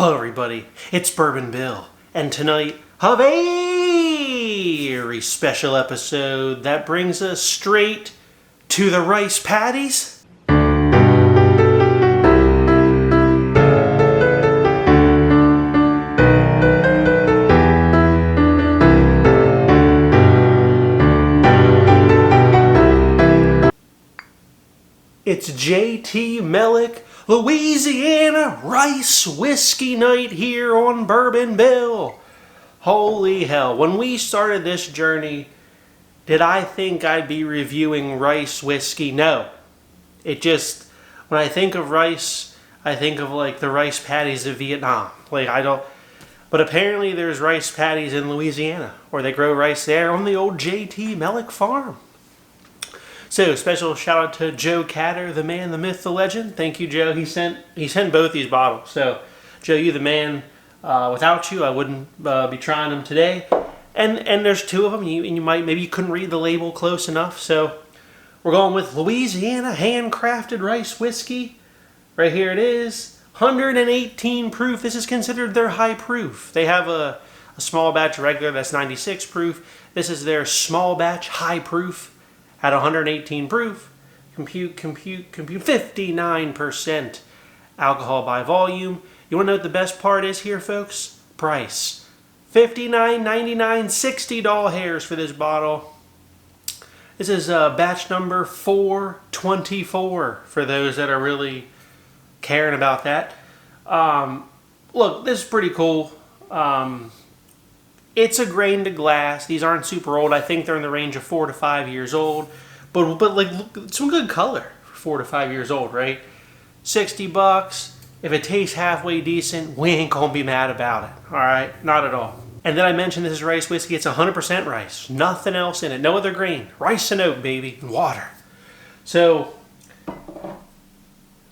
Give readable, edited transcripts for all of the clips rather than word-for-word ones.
Hello everybody, it's Bourbon Bill, and tonight, a very special episode that brings us straight to the rice patties. It's J.T. Meleck, Louisiana Rice Whiskey Night here on Bourbon Bill. Holy hell, when we started this journey, did I think I'd be reviewing rice whiskey? No. When I think of rice, I think of like the rice patties of Vietnam. But apparently there's rice patties in Louisiana, or they grow rice there on the old J.T. Meleck farm. So, special shout out to Joe Catter, the man, the myth, the legend. Thank you, Joe. He sent both these bottles. So, Joe, you the man. Without you, I wouldn't be trying them today. And there's two of them. Maybe you couldn't read the label close enough. So, we're going with Louisiana handcrafted rice whiskey. Right here it is. 118 proof. This is considered their high proof. They have a small batch regular that's 96 proof. This is their small batch high proof. At 118 proof, compute 59% alcohol by volume. You want to know what the best part is here, folks? Price. $59.99, $60 for this bottle. This is batch number 424 for those that are really caring about that. Look, this is pretty cool. It's a grain to glass. These aren't super old. I think they're in the range of 4 to 5 years old. But like, look, some good color for 4 to 5 years old, right? $60. If it tastes halfway decent, we ain't gonna be mad about it. All right, not at all. And then I mentioned this is rice whiskey. It's 100% rice. Nothing else in it. No other grain. Rice and oak, baby, and water. So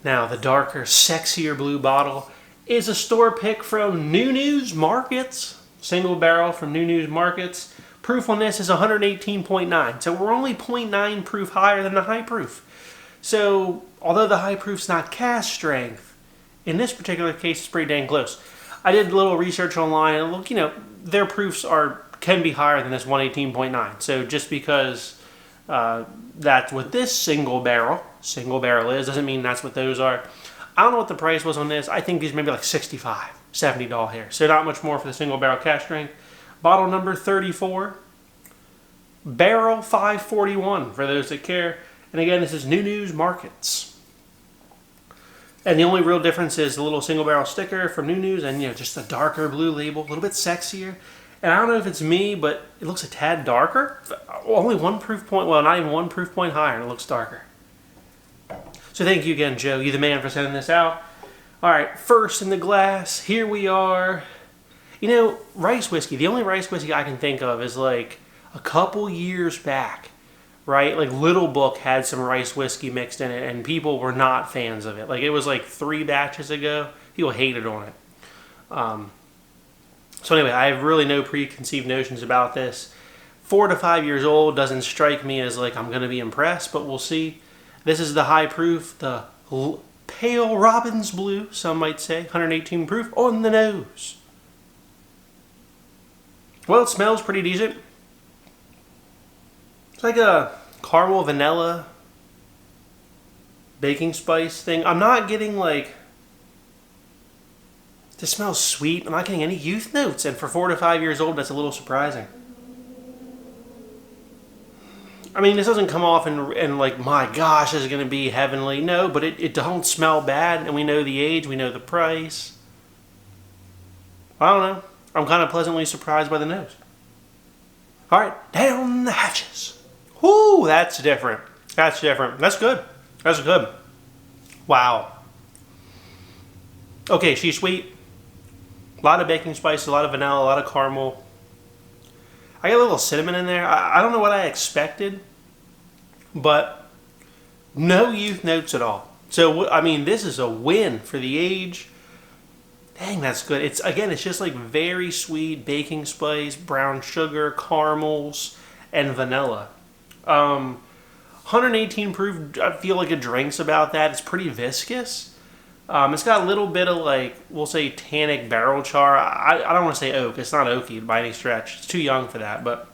now the darker, sexier blue bottle is a store pick from New News Markets. Single barrel from New News Markets. Proof on this is 118.9. So we're only 0.9 proof higher than the high proof. So although the high proof's not cask strength, in this particular case it's pretty dang close. I did a little research online and look, their proofs can be higher than this 118.9. So just because that's what this single barrel is, doesn't mean that's what those are. I don't know what the price was on this. I think these may be like $65, $70 here. So not much more for the single barrel cask strength. Bottle number 34. Barrel 541 for those that care. And again, this is New News Markets. And the only real difference is the little single barrel sticker from New News and just a darker blue label, a little bit sexier. And I don't know if it's me, but it looks a tad darker. Only one proof point, well, not even one proof point higher, and it looks darker. So thank you again, Joe. You the man for sending this out. All right, first in the glass, here we are. Rice whiskey, the only rice whiskey I can think of is like a couple years back, right? Like Little Book had some rice whiskey mixed in it, and people were not fans of it. Like it was like 3 batches ago. People hated on it. So anyway, I have really no preconceived notions about this. 4 to 5 years old doesn't strike me as like I'm going to be impressed, but we'll see. This is the high proof, the pale robin's blue, some might say, 118 proof on the nose. Well, it smells pretty decent. It's like a caramel vanilla baking spice thing. I'm not getting this smells sweet. I'm not getting any youth notes, and for 4 to 5 years old, that's a little surprising. I mean, this doesn't come off and like, my gosh, this is going to be heavenly. No, but it don't smell bad, and we know the age, we know the price. I don't know. I'm kind of pleasantly surprised by the nose. All right, down the hatches. Whoo, that's different. That's different. That's good. That's good. Wow. Okay, she's sweet. A lot of baking spice, a lot of vanilla, a lot of caramel. I got a little cinnamon in there. I don't know what I expected, but no youth notes at all. So, I mean, this is a win for the age. Dang, that's good. It's just like very sweet baking spice, brown sugar, caramels, and vanilla. 118 proof, I feel like it drinks about that. It's pretty viscous. It's got a little bit of like, we'll say tannic barrel char. I don't want to say oak. It's not oaky by any stretch. It's too young for that, but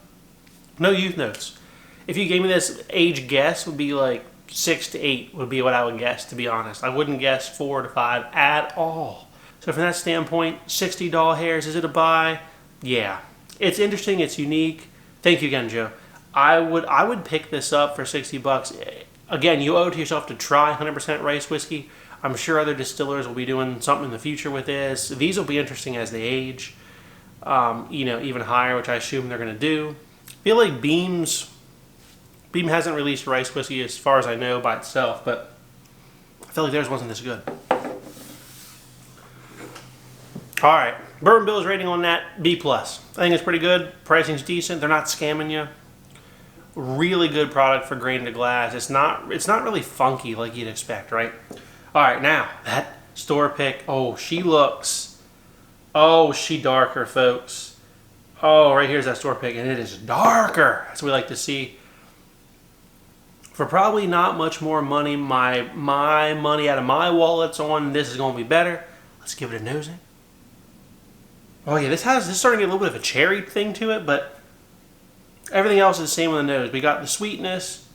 no youth notes. If you gave me this age guess, would be like 6 to 8 would be what I would guess, to be honest. I wouldn't guess 4 to 5 at all. So from that standpoint, 60 doll hairs, is it a buy? Yeah. It's interesting, it's unique. Thank you again, Joe. I would pick this up for 60 bucks. Again, you owe it to yourself to try 100% rice whiskey. I'm sure other distillers will be doing something in the future with this. These will be interesting as they age. Even higher, which I assume they're going to do. I feel like Beam hasn't released rice whiskey as far as I know by itself, but I feel like theirs wasn't this good. All right, Bourbon Bill's rating on that, B+. I think it's pretty good. Pricing's decent. They're not scamming you. Really good product for grain to glass. It's not really funky like you'd expect, right? All right, now that store pick. Oh, she darker, folks. Oh, right here's that store pick, and it is darker. That's what we like to see. For probably not much more money, my money out of my wallet's on this is going to be better. Let's give it a nosing. Oh yeah, this is starting to get a little bit of a cherry thing to it, but everything else is the same on the nose. We got the sweetness,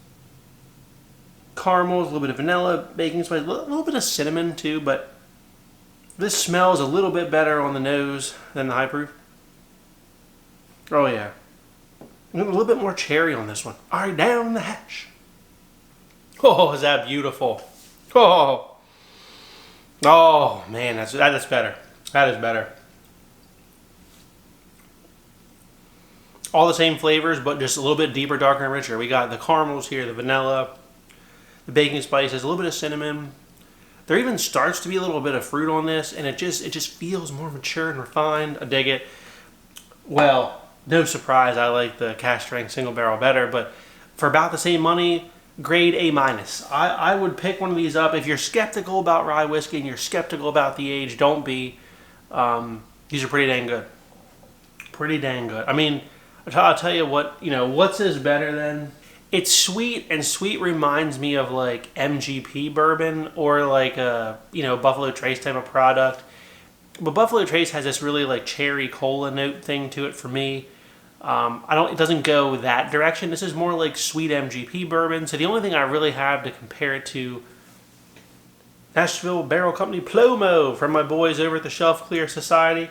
caramels, a little bit of vanilla, baking spice, a little bit of cinnamon too, but this smells a little bit better on the nose than the high proof. Oh yeah. A little bit more cherry on this one. All right, down the hatch. Oh, is that beautiful? Oh man, that is better. That is better. All the same flavors, but just a little bit deeper, darker, and richer. We got the caramels here, the vanilla, the baking spices, a little bit of cinnamon. There even starts to be a little bit of fruit on this, and it just feels more mature and refined. I dig it. Well, no surprise, I like the cask strength single barrel better, but for about the same money, grade A-. I would pick one of these up. If you're skeptical about rye whiskey and you're skeptical about the age, don't be. These are pretty dang good. Pretty dang good. I mean, I'll tell you what, what's this better than? It's sweet, and sweet reminds me of like MGP bourbon or like a, Buffalo Trace type of product. But Buffalo Trace has this really like cherry cola note thing to it for me. It doesn't go that direction. This is more like sweet MGP bourbon. So the only thing I really have to compare it to, Nashville Barrel Company Plomo from my boys over at the Shelf Clear Society.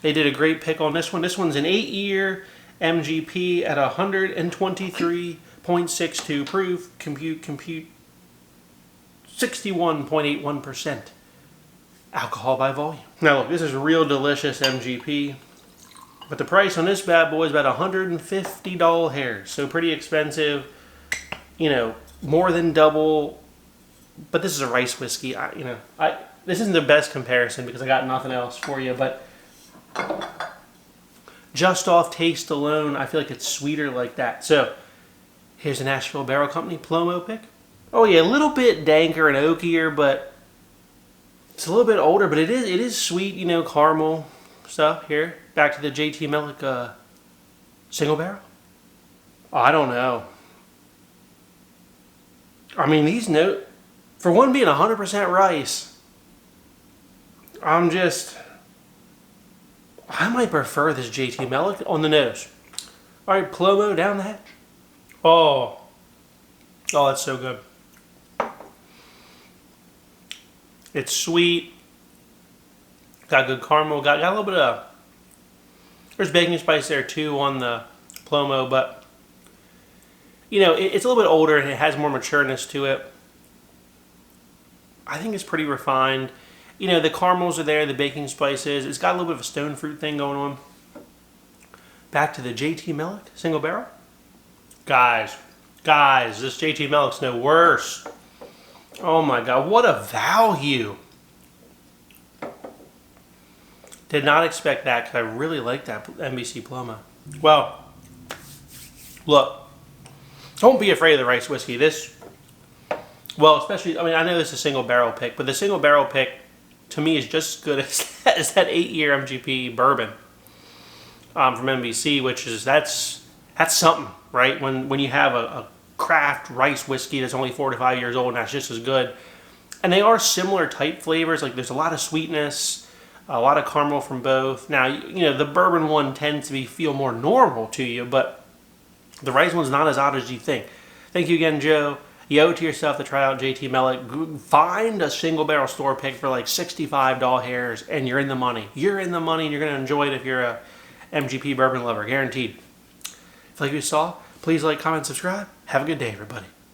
They did a great pick on this one. This one's an 8-year MGP at 123.62 proof. Compute 61.81% alcohol by volume. Now look, this is real delicious MGP. But the price on this bad boy is about $150 hairs. So pretty expensive. More than double. But this is a rice whiskey. This isn't the best comparison because I got nothing else for you. But just off taste alone, I feel like it's sweeter like that. So here's the Nashville Barrel Company Plomo pick. Oh yeah, a little bit danker and oakier, but it's a little bit older. But it is sweet, caramel stuff here. Back to the J.T. Meleck single barrel. Oh, I don't know. I mean, these notes, for one being 100% rice, I might prefer this J.T. Meleck on the nose. All right, Plomo down the hatch. Oh, that's so good. It's sweet. Got good caramel. Got a little bit of, there's baking spice there too on the Plomo, but it's a little bit older and it has more matureness to it. I think it's pretty refined. The caramels are there, the baking spices. It's got a little bit of a stone fruit thing going on. Back to the J.T. Meleck single barrel. Guys, this J.T. Meleck's no worse. Oh my God, what a value. Did not expect that because I really like that NBC Plomo. Well, look, don't be afraid of the rice whiskey. Especially, I know this is a single barrel pick, but the single barrel pick to me is just as good as that 8-year MGP bourbon from NBC, which is, that's something, right? When you have a craft rice whiskey that's only 4 to 5 years old and that's just as good. And they are similar type flavors. Like there's a lot of sweetness, a lot of caramel from both. Now, you know, the bourbon one tends to feel more normal to you, but the rice one's not as odd as you think. Thank you again, Joe. You owe it to yourself to try out JT Meleck. Find a single barrel store pick for like $65 and you're in the money. You're in the money and you're going to enjoy it if you're a MGP bourbon lover, guaranteed. If you like what you saw, please like, comment, subscribe. Have a good day, everybody.